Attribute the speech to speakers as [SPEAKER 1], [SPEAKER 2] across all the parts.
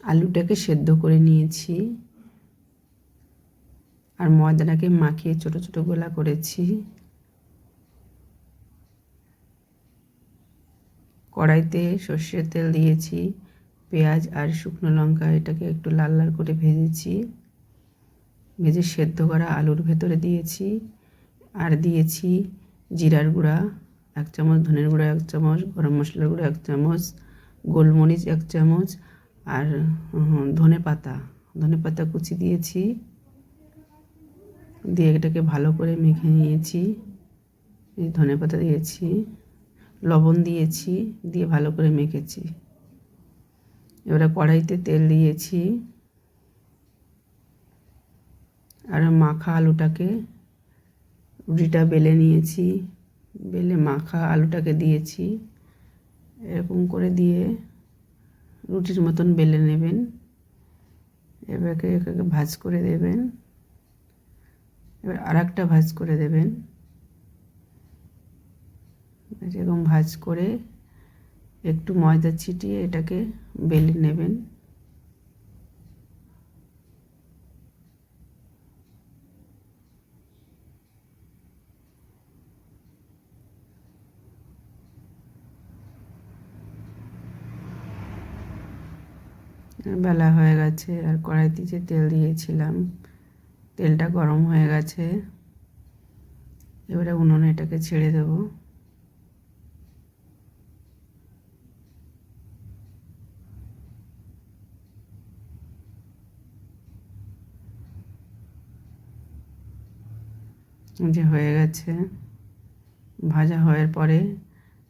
[SPEAKER 1] আলুটাকে সেদ্ধ করে নিয়েছি আর ময়দাটাকে মাখিয়ে ছোট ছোট গোলা করেছি। কড়াইতে সর্ষের তেল দিয়েছি, পেঁয়াজ আর শুকনো লঙ্কা এটাকে একটু লাল লাল করে ভেজেছি। ভেজে সেদ্ধ করা আলুর ভেতরে দিয়েছি আর দিয়েছি জিরার গুঁড়া 1 চামচ, ধনের গুঁড়া 1 চামচ, গরম মশলার গুঁড়া 1 চামচ, গোলমরিচ 1 চামচ আর ধনে পাতা কুচি দিয়েছি। দিয়ে এটাকে ভালো করে মেখে নিয়েছি। এই ধনে পাতা দিয়েছি, লবণ দিয়েছি, দিয়ে ভালো করে মেখেছি। এবারে কড়াইতে তেল দিয়েছি আর মাখা আলুটাকে রুটিটা বেলে নিয়েছি, বেলে মাখা আলুটাকে দিয়েছি। এরকম করে দিয়ে রুটির মতন বেলে নেবেন। এবারে এটাকে ভাঁজ করে দেবেন। এবার আরেকটা ভাঁজ করে দেবেন। এরকম ভাঁজ করে একটু ময়দা ছিটিয়ে এটাকে বেলে নেবেন। বেলা হয়ে গেছে আর কড়াইতে যে তেল দিয়েছিলাম তেলটা গরম হয়ে গেছে। এবারে উনুনে এটাকে ছেড়ে দেব। যে হয়ে গেছে, ভাজা হওয়ার পরে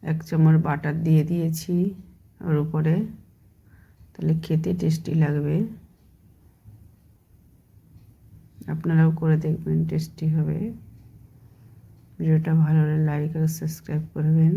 [SPEAKER 1] 1 চামচ বাটার দিয়ে দিয়েছি ওর উপরে, তাহলে খেতে টেস্টি লাগবে। আপনারাও করে দেখবেন, টেস্টি হবে। ভিডিওটা ভালো হলে লাইক আর সাবস্ক্রাইব করবেন।